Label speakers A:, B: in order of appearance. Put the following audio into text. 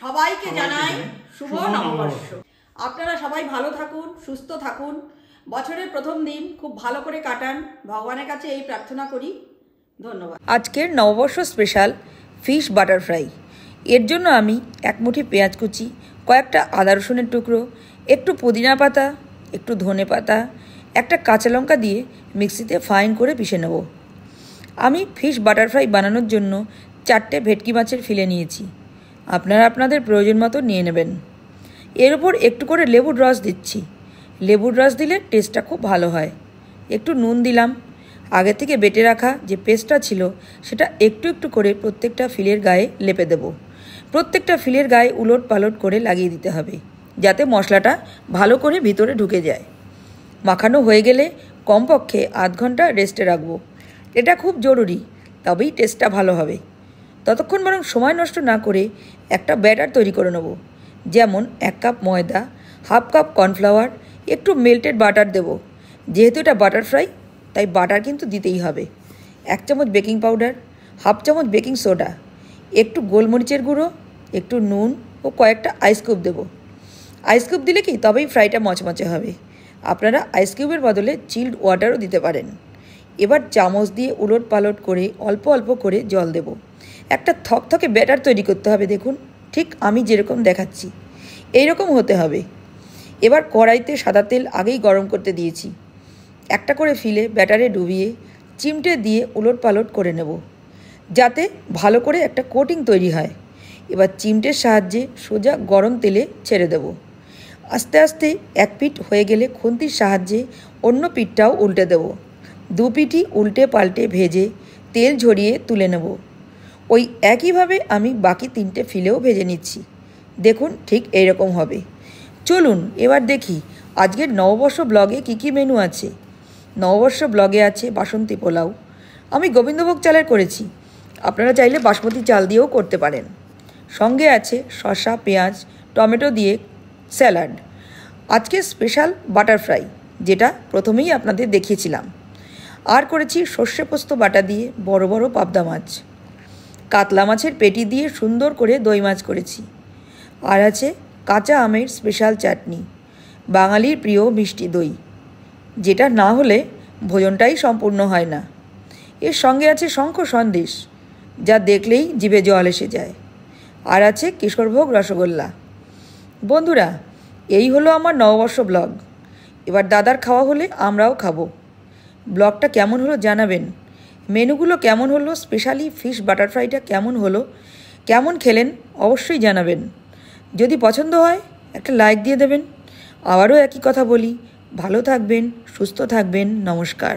A: সবাইকে জানাই শুভ নববর্ষ। আপনারা সবাই ভালো থাকুন, সুস্থ থাকুন, বছরের প্রথম দিন খুব ভালো করে কাটান, ভগবানের কাছে এই প্রার্থনা করি। ধন্যবাদ।
B: আজকের নববর্ষ স্পেশাল ফিশ বাটার ফ্রাই। এর জন্য আমি এক মুঠি পেঁয়াজ কুচি, কয়েকটা আদা রসুনের টুকরো, একটু পুদিনা পাতা, একটু ধনে পাতা, একটা কাঁচা লঙ্কা দিয়ে মিক্সিতে ফাইন করে পিষে নেব। আমি ফিশ বাটার ফ্রাই বানানোর জন্য 4টে ভেটকি মাছের ফিলে নিয়েছি। আপনারা আপনাদের প্রয়োজন মতো নিয়ে নেবেন। এর উপর একটু করে লেবুর রস দিচ্ছি। লেবুর রস দিলে টেস্টটা খুব ভালো হয়। একটু নুন দিলাম। আগে থেকে বেটে রাখা যে পেস্টটা ছিল সেটা একটু একটু করে প্রত্যেকটা ফিলের গায়ে লেপে দেব। প্রত্যেকটা ফিলের গায়ে উলট পালট করে লাগিয়ে দিতে হবে, যাতে মশলাটা ভালো করে ভিতরে ঢুকে যায়। মাখানো হয়ে গেলে কমপক্ষে আধ ঘন্টা রেস্টে রাখবো। এটা খুব জরুরি, তবেই টেস্টটা ভালো হবে। ততক্ষণ বরং সময় নষ্ট না করে একটা ব্যাটার তৈরি করে নেব। যেমন 1 কাপ ময়দা, হাফ কাপ কর্নফ্লাওয়ার, একটু মেল্টেড বাটার দেব। যেহেতু এটা বাটার ফ্রাই তাই বাটার কিন্তু দিতেই হবে। 1 চামচ বেকিং পাউডার, হাফ চামচ বেকিং সোডা, একটু গোলমরিচের গুঁড়ো, একটু নুন ও কয়েকটা আইস কিউব দেব। আইস কিউব দিলে কি তবেই ফ্রাইটা মচমচে হবে। আপনারা আইস কিউবের বদলে চিল্ড ওয়াটারও দিতে পারেন। এবার চামচ দিয়ে উলট পালট করে অল্প অল্প করে জল দেব। একটা থকথকে ব্যাটার তৈরি করতে হবে। দেখুন, ঠিক আমি যেরকম দেখাচ্ছি এইরকম হতে হবে। এবার কড়াইতে সাদা তেল আগেই গরম করতে দিয়েছি। একটা করে ফিলে ব্যাটারে ডুবিয়ে চিমটে দিয়ে উলট পালট করে নেব, যাতে ভালো করে একটা কোটিং তৈরি হয়। এবার চিমটের সাহায্যে সোজা গরম তেলে ছেড়ে দেব। আস্তে আস্তে এক পিঠ হয়ে গেলে খুন্তির সাহায্যে অন্য পিঠটাও উল্টে দেব। 2 পিঠই উল্টে পাল্টে ভেজে তেল ঝরিয়ে তুলে নেব। ওই একইভাবে আমি বাকি 3টে ফিলেও ভেজে নিচ্ছি। দেখুন, ঠিক এইরকম হবে। চলুন এবার দেখি আজকের নববর্ষ ব্লগে কী কী মেনু আছে। নববর্ষ ব্লগে আছে বাসন্তী পোলাও। আমি গোবিন্দভোগ চালের করেছি, আপনারা চাইলে বাসমতি চাল দিয়েও করতে পারেন। সঙ্গে আছে শসা, পেঁয়াজ, টমেটো দিয়ে স্যালাড। আজকে স্পেশাল বাটার ফ্রাই, যেটা প্রথমেই আপনাদের দেখিয়েছিলাম। আর করেছি সর্ষে পোস্ত বাটা দিয়ে বড় বড় পাবদা মাছ। কাতলা মাছের পেটি দিয়ে সুন্দর করে দই মাছ করেছি। আর আছে কাঁচা আমের স্পেশাল চাটনি, বাঙালির প্রিয় মিষ্টি দই, যেটা না হলে ভোজনটাই সম্পূর্ণ হয় না। এর সঙ্গে আছে শঙ্খ সন্দেশ, যা দেখলেই জিভে জল এসে যায়। আর আছে কিশোরভোগ রসগোল্লা। বন্ধুরা, এই হলো আমার নববর্ষ ব্লগ। এবার দাদার খাওয়া হলে আমরাও খাবো। ব্লগটা কেমন হলো জানাবেন। মেনুগুলো কেমন হলো, স্পেশালি ফিশ বাটার ফ্রাইটা কেমন হলো, কেমন খেলেন অবশ্যই জানাবেন। যদি পছন্দ হয় একটা লাইক দিয়ে দেবেন। আবারও একই কথা বলি, ভালো থাকবেন, সুস্থ থাকবেন। নমস্কার।